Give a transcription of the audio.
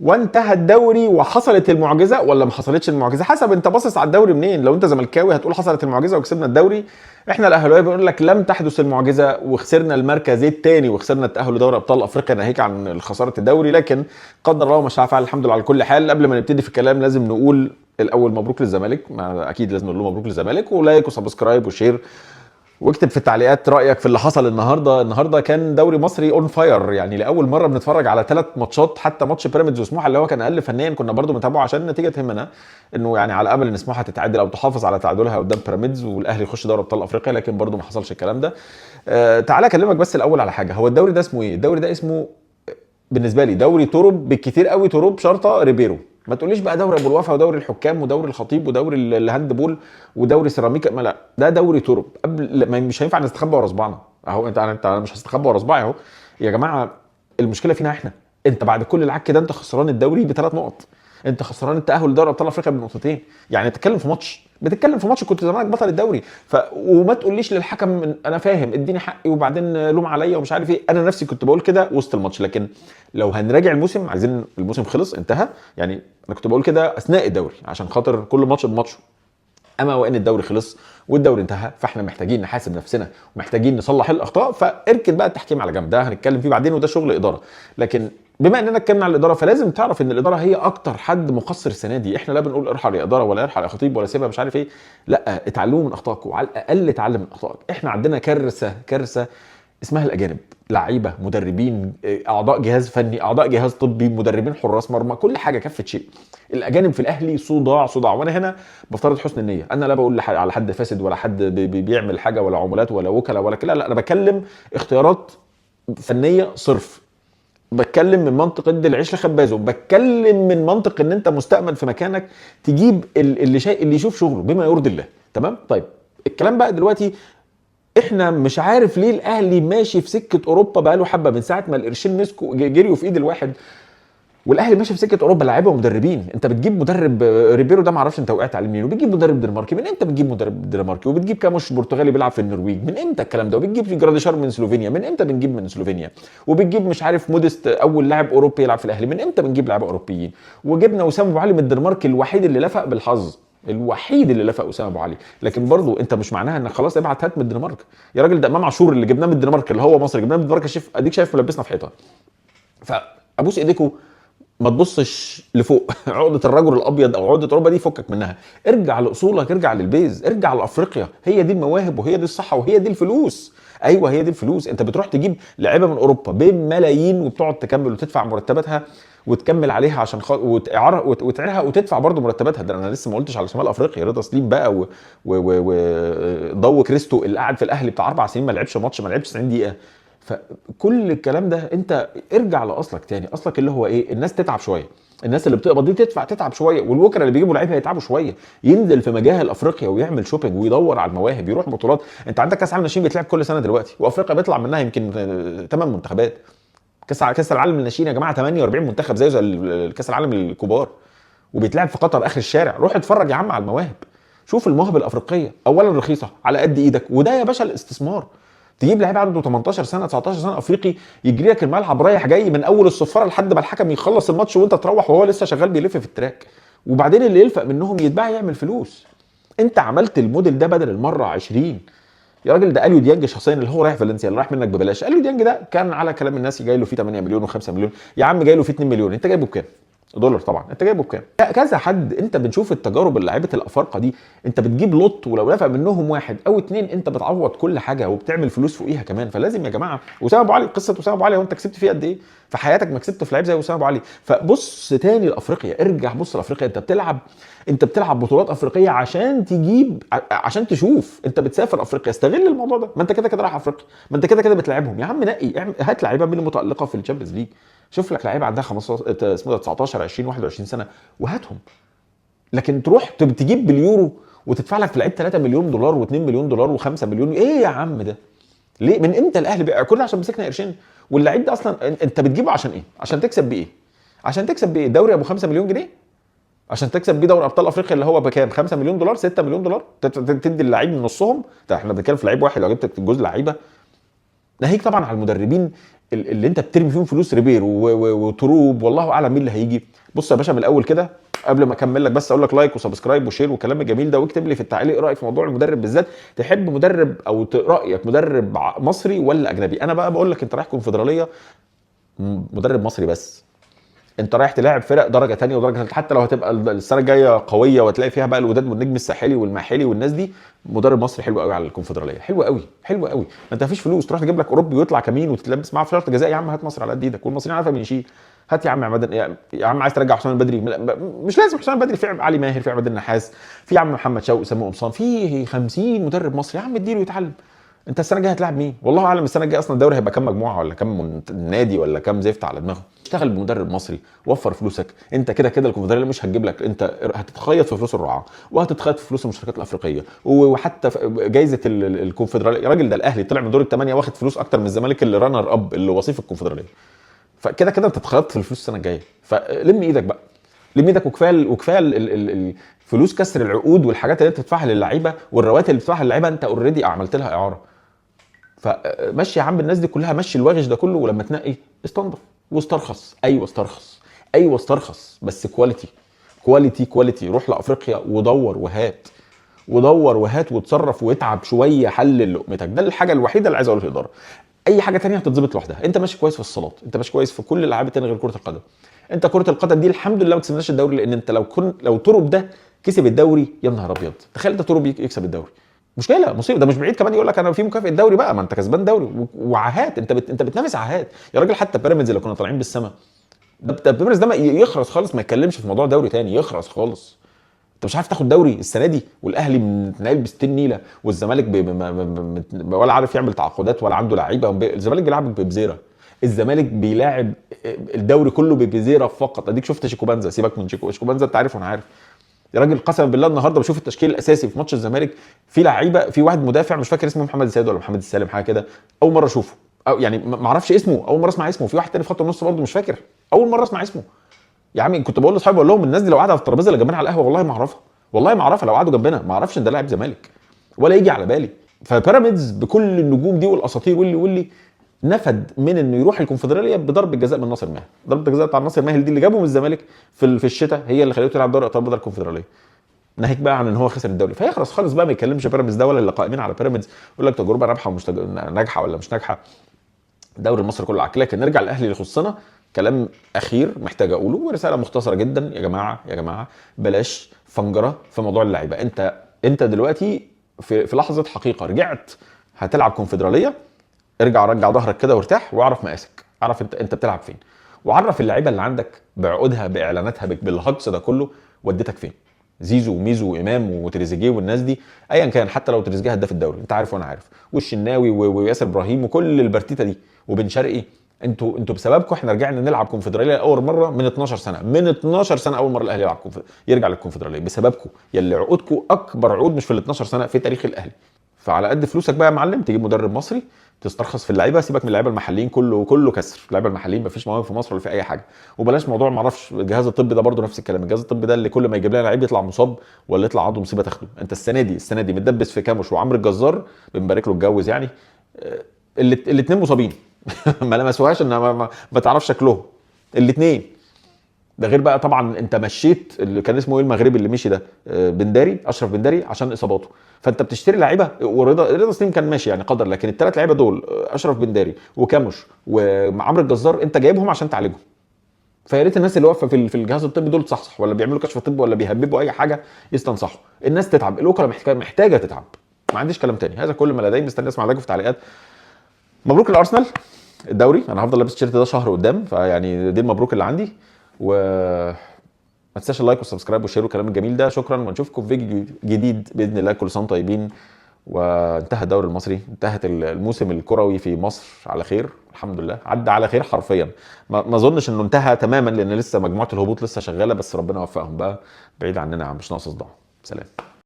وانتهى الدوري وحصلت المعجزه ولا ما حصلتش المعجزه، حسب انت باصص على الدوري منين. لو انت زملكاوي هتقول حصلت المعجزه وكسبنا الدوري. احنا الاهلاويه بنقول لك لم تحدث المعجزه وخسرنا المركز الثاني وخسرنا التاهل لدوري ابطال افريقيا ناهيك عن خساره الدوري، لكن قدر الله ما شاء فعل. الحمد لله على كل حال. قبل ما نبتدي في الكلام لازم نقول الاول مبروك للزمالك، اكيد لازم نقول له مبروك للزمالك، ولايك وسبسكرايب وشير، واكتب في التعليقات رايك في اللي حصل النهارده كان دوري مصري اون فاير. يعني لاول مره بنتفرج على 3 ماتشات، حتى ماتش بيراميدز وسموحه اللي هو كان اقل فنيا كنا برضو بنتابعه عشان النتيجه تهمنا، انه يعني على امل ان سموحه تتعادل او تحافظ على تعادلها قدام بيراميدز والاهلي يخش دوري ابطال افريقيا، لكن برضو ما حصلش الكلام ده. تعالى اكلمك بس الاول على حاجه. هو الدوري ده اسمه ايه؟ الدوري ده اسمه بالنسبه لي دوري تورب، بالكتير قوي تورب شرطه ريبيرو. ما تقوليش بقى دوري ابو الوفا ودوري الحكام ودوري الخطيب ودوري الهاند بول ودوري سيراميكا، ما لا، ده دوري تورب. قبل ما مش هينفع نستخبى ورا صباعنا اهو. انت مش هستخبى ورا صباعي اهو يا جماعه. المشكله فينا احنا. انت بعد كل العك ده انت خسران الدوري ب3 نقط، انت خسران التاهل لدوري ابطال افريقيا بنقطتين. يعني بتتكلم في ماتش كنت زمانك بطل الدوري. وما تقوليش للحكم انا فاهم اديني حقي وبعدين لوم عليا ومش عارف ايه. انا نفسي كنت بقول كده وسط الماتش، لكن لو هنراجع الموسم، عايزين الموسم خلص انتهى، يعني انا كنت بقول كده اثناء الدوري عشان خاطر كل ماتش بماتشه. اما وان الدوري خلص والدوري انتهى، فاحنا محتاجين نحاسب نفسنا ومحتاجين نصلح الاخطاء. فاركن بقى التحكيم على جنب، ده هنتكلم فيه بعدين وده شغل اداره. لكن بما اننا اتكلمنا على الاداره فلازم تعرف ان الاداره هي اكتر حد مقصر السنه دي. احنا لا بنقول ارحل يا اداره ولا ارحل يا خطيب ولا سيبها مش عارف ايه، لا، اتعلموا من اخطائكم وعلى الاقل اتعلم من اخطائك. احنا عندنا كارثه اسمها الاجانب، لعيبه، مدربين، اعضاء جهاز فني، اعضاء جهاز طبي، مدربين، حراس مرمى، كل حاجه كافه شيء. الاجانب في الاهلي صداع. وانا هنا بفترض حسن النيه، انا لا بقول على حد فاسد ولا حد بيعمل حاجه ولا عمولات ولا وكلاء ولا كده، لا، انا بكلم اختيارات فنيه صرف. بتكلم من منطق ادي العيش لخبازه، بتكلم من منطق ان انت مستأمن في مكانك تجيب اللي يشوف شغله بما يرضي الله. تمام؟ طيب الكلام بقى دلوقتي، احنا مش عارف ليه الاهلي ماشي في سكه اوروبا بقاله حبه من ساعه ما القرشين مسكوا جريوا في ايد الواحد، والاهلي ماشي في سكه اوروبا. لعيبه ومدربين، انت بتجيب مدرب ريبيرو ده ما اعرفش انت وقعت على مين، وبتجيب مدرب دنماركي من امتى؟ بتجيب مدرب دنماركي، وبتجيب كاموش برتغالي بيلعب في النرويج من امتى الكلام ده، وبتجيب جراديشار من سلوفينيا من امتى؟ بنجيب من سلوفينيا، وبتجيب مش عارف موديست اول لاعب اوروبي يلعب في الاهلي من امتى؟ بنجيب لعيبه اوروبيين. وجبنا وسام ابو علي من الدنمارك، الوحيد اللي لفق بالحظ، الوحيد اللي لفق وسام ابو علي. لكن برضو انت مش معناها انك خلاص ابعت هات من الدنمارك يا راجل. ده امام عاشور اللي جبناه من الدنمارك اللي هو مصري جبناه من الدنمارك، اديك شايف ملبسنا في حيطه. فابوس ايديكم ما تبصش لفوق. عقده الرجل الابيض او عقده اوروبا دي فكك منها، ارجع لاصولك، ارجع للبيز، ارجع لافريقيا. هي دي المواهب وهي دي الصحه وهي دي الفلوس. ايوه هي دي الفلوس. انت بتروح تجيب لعيبه من اوروبا بملايين وبتقعد تكمل وتدفع مرتباتها وتكمل عليها عشان وتعيرها وتدفع برضه مرتباتها. ده انا لسه ما قلتش على شمال افريقيا، رضا سليم بقى وضو كريستو اللي قاعد في الاهلي بتاع 4 سنين ما لعبش ماتش، ما لعبش 90 دقيقه. فكل الكلام ده انت ارجع لاصلك تاني. اصلك اللي هو ايه؟ الناس تتعب شويه، الناس اللي بتقبض دي تتعب شويه، والوكلاء اللي بيجيبوا لعيبه هيتعبوا شويه. ينزل في مجاهل افريقيا ويعمل شوبينج ويدور على المواهب، يروح بطولات. انت عندك كاس عالم ناشئين بيتلعب كل سنه دلوقتي، وافريقيا بيطلع منها يمكن 8 منتخبات. كاس العالم للناشئين يا جماعه 48 منتخب زي كاس العالم الكبار، وبيتلعب في قطر اخر الشارع. روح اتفرج يا عم على المواهب، شوف المواهب الافريقيه. اولا رخيصه على قد ايدك، وده يا باشا الاستثمار. تجيب لعيب عنده 18 سنه 19 سنه افريقي يجري لك الملعب رايح جاي من اول الصفاره لحد ما الحكم يخلص الماتش وانت تروح وهو لسه شغال بيلف في التراك، وبعدين اللي يلفق منهم يتباع يعمل فلوس. انت عملت الموديل ده بدل المره 20 يا راجل. ده اليو ديانج شخصيا اللي هو رايح فالنسيا اللي رايح منك ببلاش، اليو ديانج ده كان على كلام الناس جاي له فيه 8 مليون و5 مليون. يا عم جاي له فيه 2 مليون، انت جايبه بكام؟ دولار طبعا. انت جايبه بكام؟ كذا حد. انت بنشوف التجارب اللي لعيبه الافارقه دي، انت بتجيب لوط ولو نفع منهم 1 أو 2 انت بتعوض كل حاجه وبتعمل فلوس فوقيها كمان. فلازم يا جماعه. وسام ابو علي، قصه وسام ابو علي، وانت كسبت فيه قد ايه في حياتك؟ ما كسبت في لعيب زي وسام ابو علي. فبص تاني لافريقيا، ارجع بص لافريقيا. انت بتلعب بطولات افريقيه عشان تجيب، عشان تشوف. انت بتسافر افريقيا، استغل الموضوع ده. ما انت كده رايح افريقيا، ما انت كده بتلعبهم يا عم. نقي، هات لعيبه من المتالقه في الشامبيونز ليج. شوف لك لعيبه عندها 15 اسمه 19 20 21 سنه وهاتهم. لكن تروح تجيب باليورو وتدفع لك في لعيب 3 مليون دولار و2 مليون دولار و5 مليون. ايه يا عم ده؟ ليه؟ من امتى الاهلي بقى كله عشان مسكنا قرشين؟ واللعيب ده اصلا انت بتجيبه عشان ايه؟ عشان تكسب بيه ايه؟ عشان تكسب بيه دوري ابو 5 مليون جنيه؟ عشان تكسب بيه دوري ابطال افريقيا اللي هو بكام؟ 5 مليون دولار 6 مليون دولار تدي اللعيب من نصهم؟ ده احنا بنتكلم في لعيب واحد لو جبت جوز لعيبه. ناهيك طبعا على المدربين اللي انت بترمي فيهم فلوس، ريبير وتروب، والله اعلم مين اللي هيجي. بص يا باشا من الاول كده، قبل ما اكمل لك بس اقول لك لايك وسبسكرايب وشير والكلام الجميل ده، واكتب لي في التعليق رايك في موضوع المدرب بالذات. تحب مدرب او رايك مدرب مصري ولا اجنبي؟ انا بقى بقول لك انت رايح كونفدراليه مدرب مصري بس. انت رايح تلاعب فرق درجه ثانيه ودرجه ثالثه، حتى لو هتبقى السنه الجايه قويه وتلاقي فيها بقى الوداد والنجم الساحلي والماحلي والناس دي، مدرب مصري حلو قوي على الكونفدراليه، حلو قوي حلو قوي. انت مفيش فلوس تروح تجيب لك اوروبي ويطلع كمين وتتلبس معاه في شرط جزائي، يا عم هات مصر على قد ايدك والمصريين عارفه بيشيل. هات يا عم عماد، يا عم عايز ترجع حسام البدري، مش لازم حسام البدري، في علي ماهر، في عماد النحاس، في عم محمد شوقي، سامي قمصان، في 50 مدرب مصري، يا عم اديله يتعلم. انت السنه الجايه هتلاعب مين؟ والله اعلم السنه الجايه اصلا الدوري هيبقى كام مجموعه ولا كام نادي ولا كام زفت على دماغه. اشتغل بمدرب مصري، وفر فلوسك. انت كده كده الكونفدراليه مش هتجيب لك، انت هتتخيط في فلوس الرعاه وهتتخيط في فلوس المشاركات الافريقيه، وحتى جائزه الكونفدراليه. يا راجل ده الاهلي طلع من دور الثمانيه واخد فلوس اكتر من الزمالك اللي رانر اب اللي وصيف الكونفدراليه. فكده كده انت اتخيطت في الفلوس السنه الجايه، فلم ايدك بقى، لم ايدك. وكفايه فلوس كسر العقود والحاجات اللي انت بتدفعها للعيبه والرواتب اللي بتدفعها للعيبه، انت اوريدي عملت لها اعاره. فمشي يا عم الناس دي كلها، مشي الواغش ده كله، ولما تنقي استنضف واسترخص. ايوه استرخص، ايوه استرخص، بس كواليتي كواليتي كواليتي. روح لافريقيا ودور وهات، ودور وهات وتصرف واتعب شويه، حلل لقمتك. ده الحاجه الوحيده اللي عايز اقولها للاداره. اي حاجه تانية هتتظبط لوحدها. انت ماشي كويس في الصالات، انت ماشي كويس في كل الالعاب التانية غير كره القدم. انت كره القدم دي الحمد لله ما كسبناش الدوري، لان انت لو ترب ده كسب الدوري، يا نهار ابيض، تخيل ده ترب يكسب الدوري، مشكله مصيبه. ده مش بعيد كمان يقول لك انا في مكافاه دوري بقى، ما انت كسبان دوري وعهات، انت بتنافس عهات يا راجل. حتى بيراميدز اللي كنا طالعين بالسما، ده بيراميدز ده يخرس خالص، ما يتكلمش في موضوع دوري تاني، يخرس خالص. انت مش عارف تاخد دوري السنه دي، والاهلي متنقل ب 60 نيله، والزمالك ولا عارف يعمل تعاقدات ولا عنده لعيبه. الزمالك بيلعب ببزيره، الزمالك بيلاعب الدوري كله ببزيره فقط. اديك شفت شيكوبانزا، سيبك من شيكوبانزا انت عارف وانا عارف يا راجل. قسما بالله النهارده بشوف التشكيل الاساسي في ماتش الزمالك، في لعيبه، في واحد مدافع مش فاكر اسمه، محمد السيد ولا محمد السالم حاجه كده، اول مره اشوفه، او يعني ما اعرفش اسمه، اول مره اسمع اسمه. في واحد تاني في خط النص برضه مش فاكر، اول مره اسمع اسمه. يا عم كنت بقول لاصحابي، بقول لهم الناس دي لو قاعده على الترابيزه اللي جنبنا على القهوه والله ما اعرفها، والله ما اعرفها. لو قعدوا جنبنا ما اعرفش ان ده لاعب زمالك ولا يجي على بالي. فبيراميدز بكل النجوم دي والاساطير واللي نفد من انه يروح الكونفدراليه بضربه جزاء من ناصر ماهر. ضربه الجزاء بتاع ناصر ماهر دي اللي جابه من الزمالك في الشتاء، هي اللي خليته يلعب دوري ابطال بدل الكونفدراليه. ناهيك بقى عن ان هو خسر الدوري، فيخلص خالص بقى، ما يتكلمش بيراميدز ده ولا اللي قائمين على بيراميدز يقول لك تجربه ناجحه ومش ناجحه ولا مش ناجحه. الدوري المصري كله عك. لكن نرجع للاهلي اللي يخصنا، كلام اخير محتاج اقوله ورساله مختصره جدا. يا جماعه يا جماعه بلاش فنجره في موضوع اللعيبه. انت دلوقتي في لحظه حقيقه، رجعت هتلعب كونفدراليه، ارجع رجع ظهرك كده وارتاح، واعرف مقاسك، اعرف انت بتلعب فين، وعرف اللعيبه اللي عندك بعقودها باعلاناتها بالهجص ده كله وديتك فين. زيزو وميزو وامام وتريزيجيه والناس دي، ايا كان، حتى لو تريزيجيه هداف الدوري انت عارف وانا عارف، والشناوي وياسر ابراهيم وكل البرتيتا دي وبن شرقي، انتوا بسببكم احنا رجعنا نلعب كونفدراليه اول مره من 12 سنه، من 12 سنه اول مره الاهلي يرجع للكونفدراليه بسببكم، يلي عقودكم اكبر عقود مش في ال 12 سنه في تاريخ الاهلي. فعلى قد فلوسك بقى يا معلم تجيب مدرب مصري، تسترخص في اللعيبه، سيبك من اللعيبه المحليين، كله كسر. اللعيبه المحليين مفيش مواهب في مصر ولا في اي حاجه. وبلاش موضوع ما اعرفش الجهاز الطبي ده برضه نفس الكلام، الجهاز الطبي ده اللي كل ما يجيب لنا لعيب يطلع مصاب ولا يطلع عنده مصيبه تاخده. انت السنه دي متدبس في كاموش وعمرو الجزار، بنبارك له اتجوز يعني، الاثنين مصابين ما لمسوهاش ان ما تعرفش شكلهم الاثنين. ده غير بقى طبعا انت مشيت اللي كان اسمه ايه المغربي اللي مشي ده، بنداري، اشرف بنداري، عشان اصاباته. فانت بتشتري لعيبه، ورضا سليم كان ماشي يعني قدر، لكن الثلاث لعيبه دول اشرف بنداري وكاموش وعمرو الجزار انت جايبهم عشان تعالجهم. فيا ريت الناس اللي واقفه في الجهاز الطبي دول تصحصح، ولا بيعملوا كشف طبي ولا بيهببوا اي حاجه يستنصحوا. الناس تتعب، الوكلاء محتاجه تتعب. ما عنديش كلام تاني، هذا كل ما لدي. مستني اسمع رايكم في التعليقات. مبروك الارسنال الدوري، انا هفضل لابس التيشيرت ده شهر قدام، فيعني دي المبروك اللي عندي. و ما تنساش اللايك والسبسكرايب والشير والكلام الجميل ده. شكرا، ونشوفكم في فيديو جديد باذن الله. كل سنه طيبين. وانتهى الدوري المصري، انتهت الموسم الكروي في مصر على خير الحمد لله، عدى على خير حرفيا. ما اظنش انه انتهى تماما، لان لسه مجموعه الهبوط لسه شغاله، بس ربنا يوفقهم بقى. بعيد عننا يا عم، مش ناقص صداع. سلام.